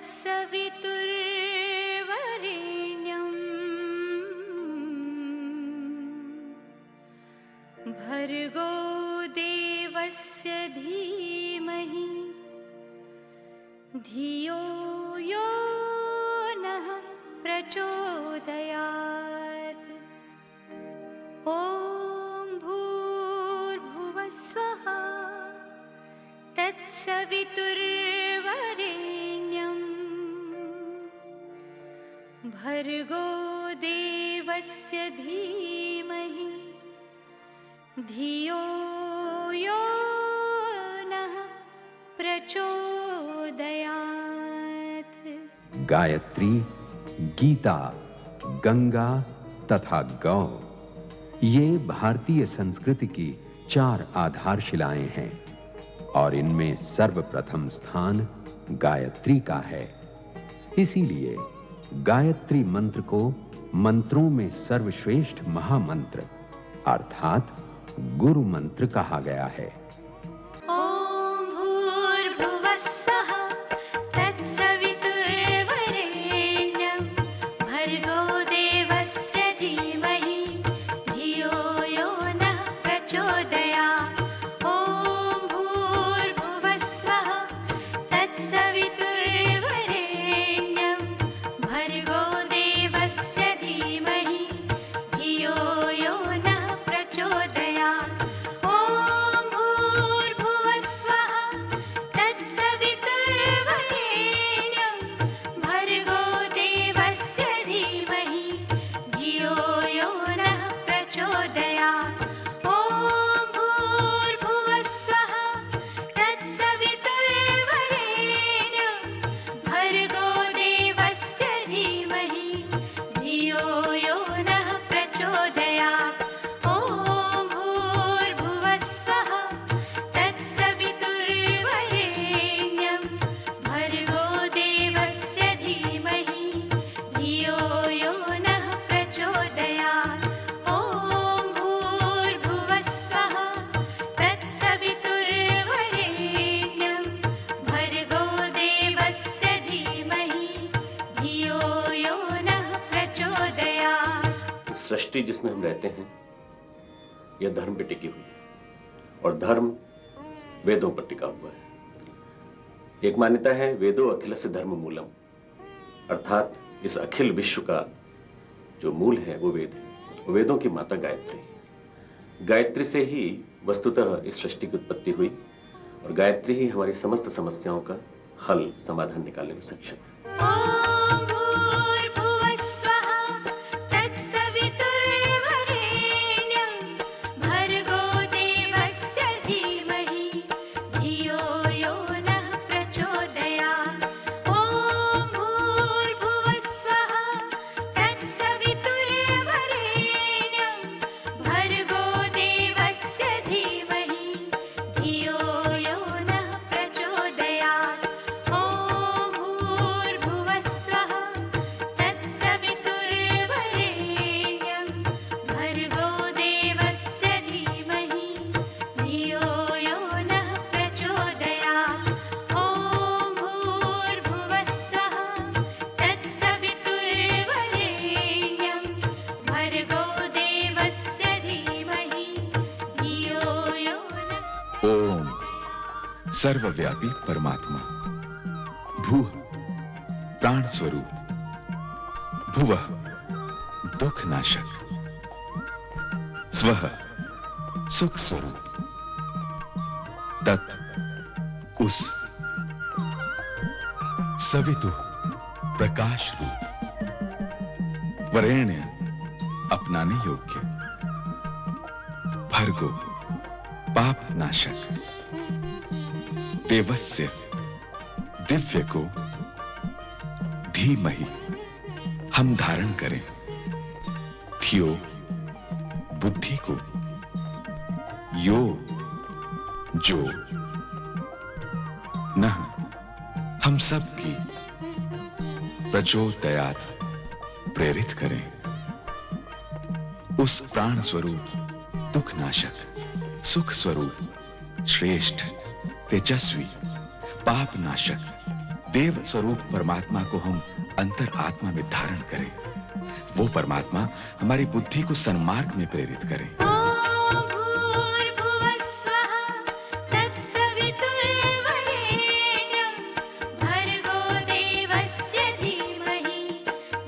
तत्सवितुर्वरेण्यं भर्गो देवस्य धीमहि धियो यो नः प्रचोदयात्। ॐ भूर्भुवः स्वः तत्सवितुर्वरेण्यं भर्गो देवस्य धीमहि धियो यो नः प्रचोदयात्। गायत्री, गीता, गंगा तथा गौ ये भारतीय संस्कृति की 4 आधारशिलाएं हैं और इनमें सर्वप्रथम स्थान गायत्री का है। इसीलिए गायत्री मंत्र को मंत्रों में सर्वश्रेष्ठ महामंत्र अर्थात गुरु मंत्र कहा गया है। ॐ भूर्भुवः स्वः तत्सवितुर्वरेण्यं भर्गो देवस्य धीमहि धियो यो नः प्रचोदयात्। ॐ भूर्भुवः स्वः तत्सवितुर्वरेण्यं भर्गो देवस्य धीमहि धियो यो नः प्रचोदयात्। ॐ भूर्भुवः स्वः तत्सवितुर्वरेण्यं भर्गो देवस्य धीमहि धियो यो नः प्रचोदयात्। ॐ भूर्भुवः स्वः तत्सवितुर्वरेण्यं भर्गो देवस्य धीमहि धियो यो नः प्रचोदयात्। ॐ भूर्भुवः स्वः तत्सवितुर्वरेण्यं भर्गो देवस्य धीमहि धियो यो नः प्रचोदयात्। ॐ भूर्भुवः स्वः तत्सवितुर्वरेण्यं भर्गो देवस्य धीमहि धियो यो नः प्रचोदयात्। सृष्टि जिसमें हम रहते हैं यह धर्म पे टिकी हुई है और धर्म वेदों पर टिका हुआ है। एक मान्यता है वेदो अखिलस्य धर्म मूलम, अर्थात इस अखिल विश्व का जो मूल है वो वेद है। वेदों की माता गायत्री है। गायत्री से ही वस्तुतः इस सृष्टि की उत्पत्ति हुई और गायत्री ही हमारी समस्त समस्याओं का हल समाधान निकालने में सक्षम है। ॐ भूर्भुवः स्वः तत्सवितुर्वरेण्यं भर्गो देवस्य धीमहि धियो यो नः प्रचोदयात्। ॐ भूर्भुवः स्वः तत्सवितुर्वरेण्यं भर्गो देवस्य धीमहि धियो यो नः प्रचोदयात्। ॐ भूर्भुवः स्वः तत्सवितुर्वरेण्यं भर्गो देवस्य धीमहि धियो यो नः प्रचोदयात्। ॐ भूर्भुवः स्वः तत्सवितुर्वरेण्यं भर्गो देवस्य धीमहि धियो यो नः। ओम सर्वव्यापी परमात्मा, भूः प्राण स्वरूप, भुवः दुख नाशक, स्वः सुख स्वरूप, तत् उस, सवितुः प्रकाश रूप, वरेण्य अपनाने योग्य, भर्गो पाप नाशक, देवस्य दिव्य को धीमहि हम धारण करें, धियो बुद्धि को, यो जो नः हम सब की प्रचोदयात् प्रेरित करें। उस प्राण स्वरूप दुख नाशक, सुख स्वरूप श्रेष्ठ, तेजस्वी, पाप नाशक, देव स्वरूप परमात्मा को हम अंतर आत्मा में धारण करें। वो परमात्मा हमारी बुद्धि को सन्मार्ग में प्रेरित करे। ॐ भूर्भुवः स्वः तत्सवितुर्वरेण्यं भर्गो देवस्य धीमहि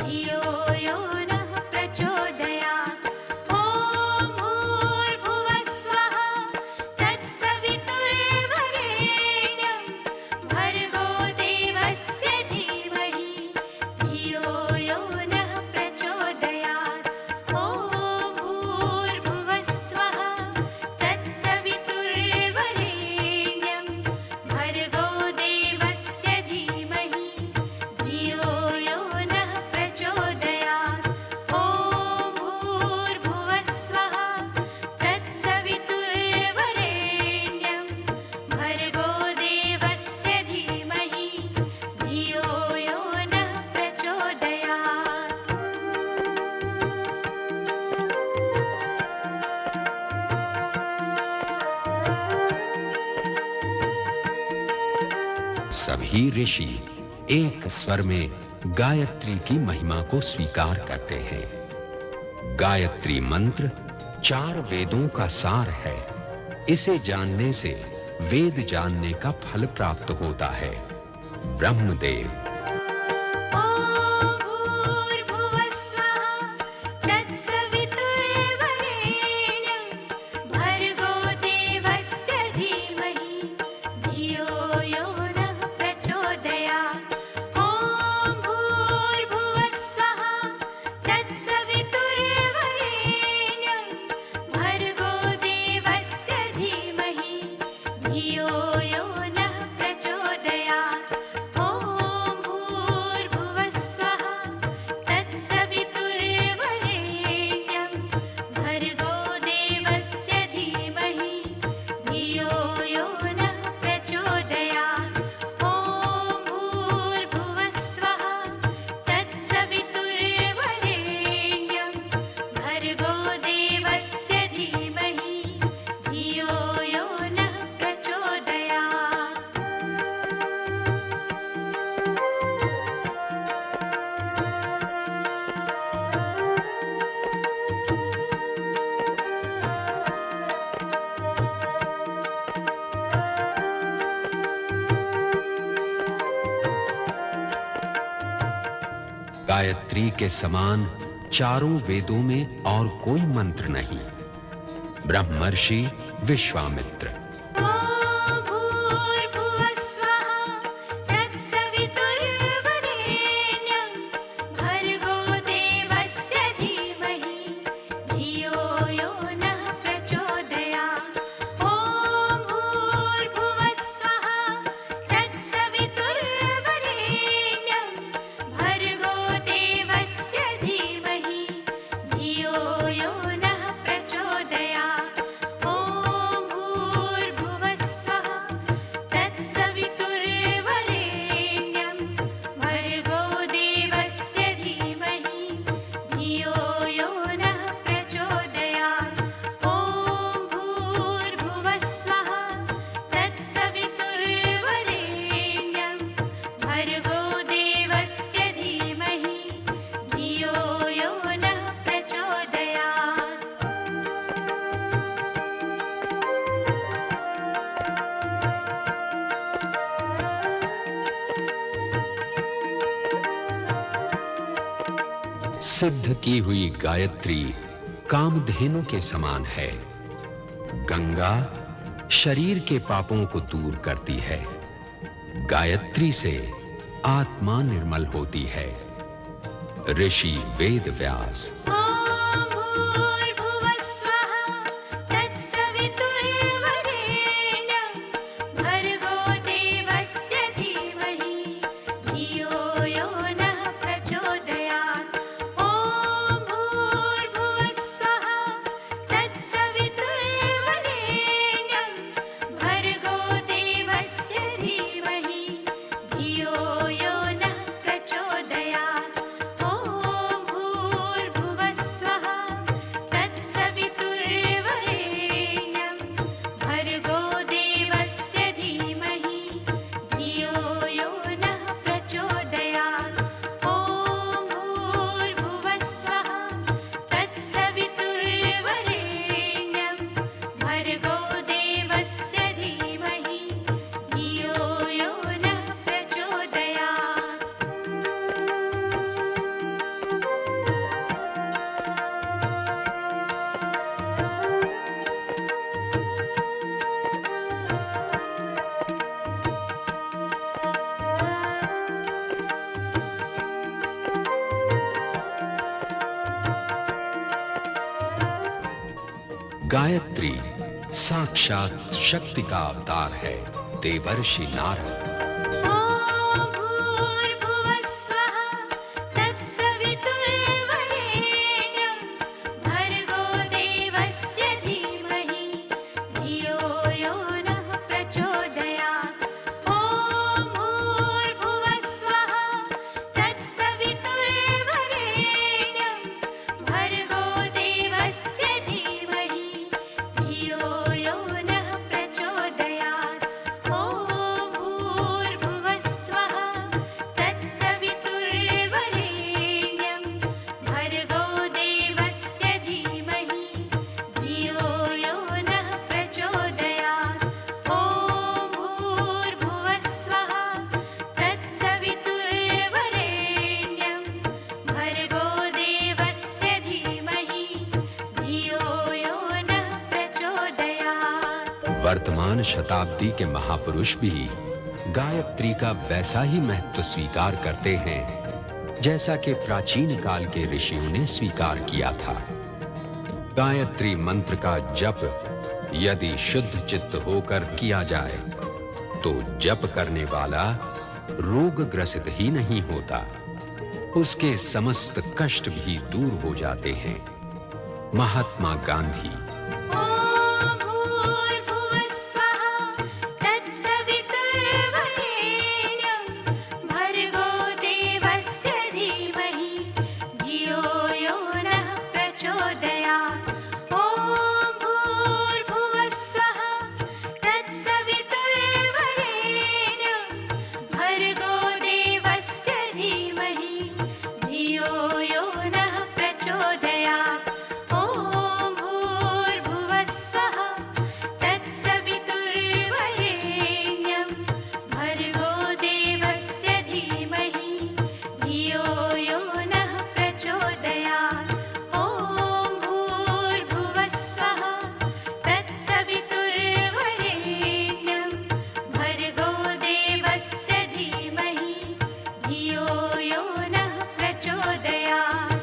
धियो यो नः प्रचोदयात्। ॐ भूर्भुवः स्वः तत्सवितुर्वरेण्यं भर्गो देवस्य धीमहि धियो यो नः प्रचोदयात्। ॐ भूर्भुवः स्वः तत्सवितुर्वरेण्यं भर्गो देवस्य धीमहि धियो यो नः प्रचोदयात्। ॐ भूर्भुवः स्वः तत्सवितुर्वरेण्यं भर्गो देवस्य धीमहि धियो यो नः प्रचोदयात्। सभी ऋषि एक स्वर में गायत्री की महिमा को स्वीकार करते हैं। गायत्री मंत्र 4 वेदों का सार है। इसे जानने से वेद जानने का फल प्राप्त होता है। ब्रह्मदेव। ॐ भूर्भुवः स्वः तत्सवितुर्वरेण्यं भर्गो देवस्य धीमहि धियो यो नः प्रचोदयात्। ॐ भूर्भुवः स्वः तत्सवितुर्वरेण्यं भर्गो देवस्य धीमहि धियो यो नः प्रचोदयात्। ॐ भूर्भुवः स्वः तत्सवितुर्वरेण्यं भर्गो देवस्य धीमहि धियो यो नः प्रचोदयात्। ॐ भूर्भुवः स्वः तत्सवितुर्वरेण्यं भर्गो देवस्य धीमहि धियो यो नः प्रचोदयात्। गायत्री के समान चारों वेदों में और कोई मंत्र नहीं। ब्रह्मर्षि विश्वामित्र। ॐ भूर्भुवः स्वः तत्सवितुर्वरेण्यं भर्गो देवस्य धीमहि धियो यो नः प्रचोदयात्। ॐ भूर्भुवः स्वः तत्सवितुर्वरेण्यं भर्गो देवस्य धीमहि धियो यो नः प्रचोदयात्। ॐ भूर्भुवः स्वः तत्सवितुर्वरेण्यं भर्गो देवस्य धीमहि धियो यो नः प्रचोदयात्। ॐ भूर्भुवः स्वः तत्सवितुर्वरेण्यं भर्गो देवस्य धीमहि धियो यो नः प्रचोदयात्। सिद्ध की हुई गायत्री कामधेनु के समान है। गंगा शरीर के पापों को दूर करती है। गायत्री से आत्मा निर्मल होती है। ऋषि वेद व्यास। ॐ भूर्भुवः स्वः तत्सवितुर्वरेण्यं भर्गो देवस्य धीमहि धियो यो नः प्रचोदयात्। ॐ भूर्भुवः स्वः तत्सवितुर्वरेण्यं भर्गो देवस्य धीमहि धियो यो नः प्रचोदयात्। ॐ भूर्भुवः स्वः गायत्री साक्षात शक्ति का अवतार है, देवर्षि नारद। ॐ भूर्भुवः स्वः तत्सवितुर्वरेण्यं भर्गो देवस्य धीमहि धियो यो नः प्रचोदयात्। ॐ भूर्भुवः स्वः तत्सवितुर्वरेण्यं भर्गो देवस्य धीमहि धियो यो नः प्रचोदयात्। ॐ भूर्भुवः स्वः तत्सवितुर्वरेण्यं भर्गो देवस्य धीमहि धियो यो नः प्रचोदयात्। ॐ भूर्भुवः स्वः तत्सवितुर्वरेण्यं भर्गो देवस्य धीमहि धियो यो नः प्रचोदयात्। वर्तमान शताब्दी के महापुरुष भी गायत्री का वैसा ही महत्व स्वीकार करते हैं जैसा कि प्राचीन काल के ऋषियों ने स्वीकार किया था। गायत्री मंत्र का जप यदि शुद्ध चित्त होकर किया जाए तो जप करने वाला रोग ग्रसित ही नहीं होता, उसके समस्त कष्ट भी दूर हो जाते हैं। महात्मा गांधी। ॐ भूर्भुवः स्वः तत्सवितुर्वरेण्यं भर्गो देवस्य धीमहि धियो यो नः प्रचोदयात्। ॐ भूर्भुवः स्वः तत्सवितुर्वरेण्यं भर्गो देवस्य धीमहि धियो यो नः प्रचोदयात्। ॐ भूर्भुवः स्वः तत्सवितुर्वरेण्यं भर्गो देवस्य धीमहि धियो यो नः प्रचोदयात्। ॐ भूर्भुवः स्वः तत्सवितुर्वरेण्यं भर्गो देवस्य धीमहि धियो यो नः प्रचोदयात्।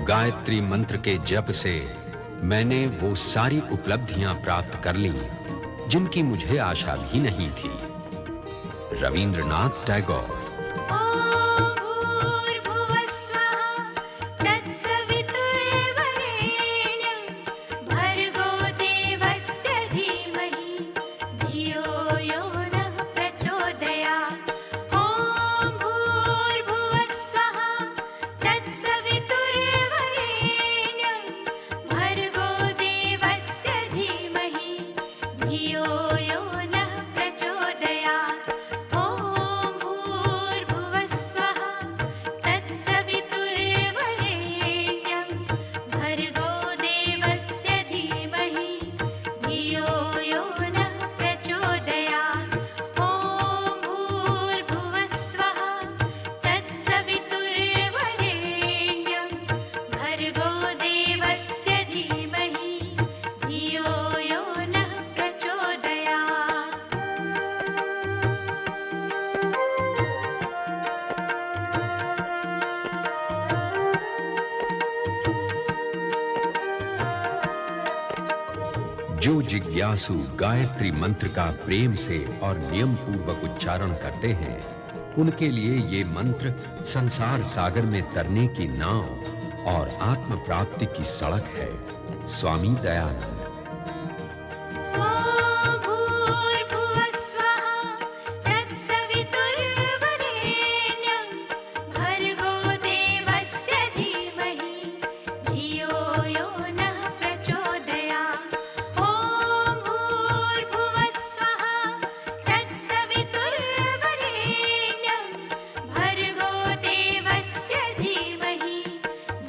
गायत्री मंत्र के जप से मैंने वो सारी उपलब्धियां प्राप्त कर ली जिनकी मुझे आशा भी नहीं थी। रविंद्रनाथ टैगोर। ॐ भूर्भुवः स्वः तत्सवितुर्वरेण्यं भर्गो देवस्य धीमहि धियो यो नः प्रचोदयात्। ॐ भूर्भुवः स्वः तत्सवितुर्वरेण्यं भर्गो देवस्य धीमहि धियो यो नः प्रचोदयात्। ॐ भूर्भुवः स्वः तत्सवितुर्वरेण्यं भर्गो देवस्य धीमहि धियो यो नः प्रचोदयात्। ॐ भूर्भुवः स्वः तत्सवितुर्वरेण्यं भर्गो देवस्य धीमहि धियो यो नः प्रचोदयात्। जो जिज्ञासु गायत्री मंत्र का प्रेम से और नियम पूर्वक उच्चारण करते हैं, उनके लिए ये मंत्र संसार सागर में तरने की नाव और आत्म प्राप्ति की सड़क है। स्वामी दयानंद। ॐ भूर्भुवः स्वः तत्सवितुर्वरेण्यं भर्गो देवस्य धीमहि धियो यो नः प्रचोदयात्। ॐ भूर्भुवः स्वः तत्सवितुर्वरेण्यं भर्गो देवस्य धीमहि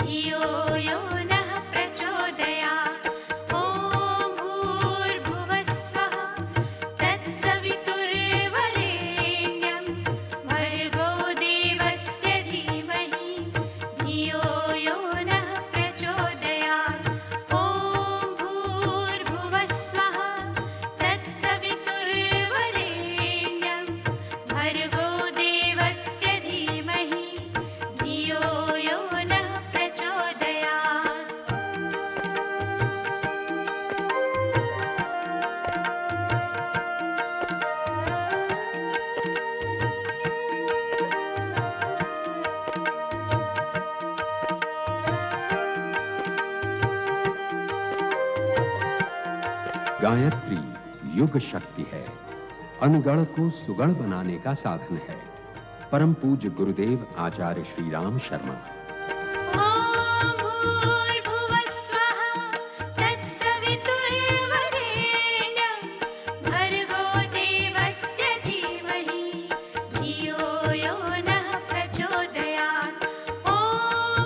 धियो यो नः प्रचोदयात्। ॐ गायत्री युग शक्ति है, अनगढ़ को सुगढ़ बनाने का साधन है। परम पूज्य गुरुदेव आचार्य श्री राम शर्मा। ॐ भूर्भुवः स्वः तत्सवितुर्वरेण्यं भर्गो देवस्य धीमहि धियो यो नः प्रचोदयात्। ॐ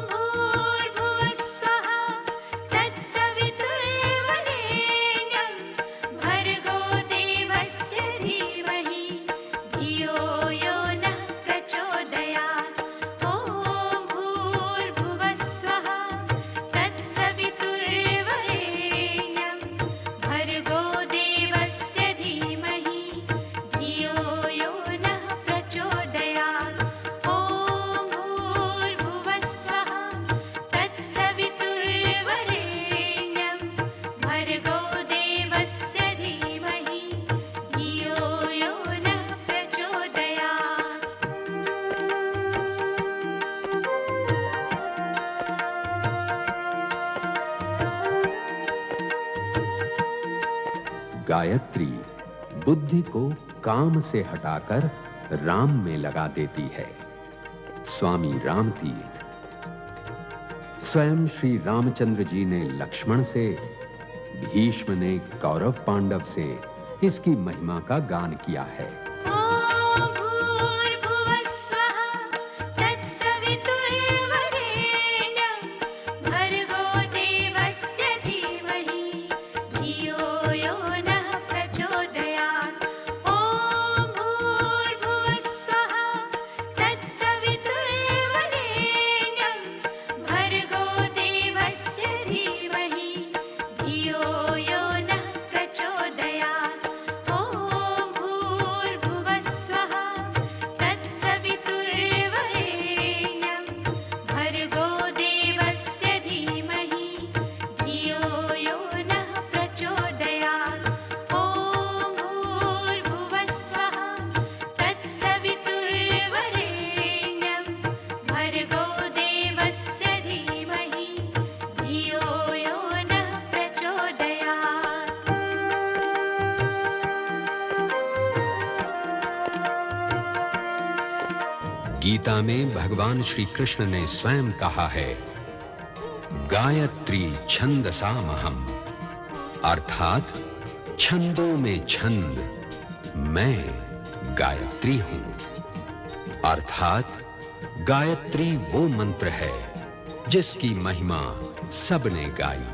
भूर्भुवः स्वः तत्सवितुर्वरेण्यं भर्गो देवस्य धीमहि धियो यो नः प्रचोदयात्। ॐ भूर्भुवः स्वः तत्सवितुर्वरेण्यं भर्गो देवस्य धीमहि धियो यो नः प्रचोदयात्। ॐ भूर्भुवः स्वः तत्सवितुर्वरेण्यं भर्गो देवस्य धीमहि धियो यो नः प्रचोदयात्। गायत्री बुद्धि को काम से हटाकर राम में लगा देती है। स्वामी रामतीर्थ। स्वयं श्री रामचंद्र जी ने लक्ष्मण से, भीष्म ने कौरव पांडव से इसकी महिमा का गान किया है। ॐ भूर्भुवः स्वः तत्सवितुर्वरेण्यं भर्गो देवस्य धीमहि धियो यो नः प्रचोदयात्। ॐ भूर्भुवः स्वः तत्सवितुर्वरेण्यं भर्गो देवस्य धीमहि धियो यो नः प्रचोदयात्। ॐ भूर्भुवः स्वः तत्सवितुर्वरेण्यं भर्गो देवस्य धीमहि धियो यो नः प्रचोदयात्। ॐ भूर्भुवः स्वः तत्सवितुर्वरेण्यं भर्गो देवस्य धीमहि धियो यो नः प्रचोदयात्। गीता में भगवान श्री कृष्ण ने स्वयं कहा है, गायत्री छंदसामहम, अर्थात छंदों में छंद मैं गायत्री हूं। अर्थात गायत्री वो मंत्र है जिसकी महिमा सबने गाई।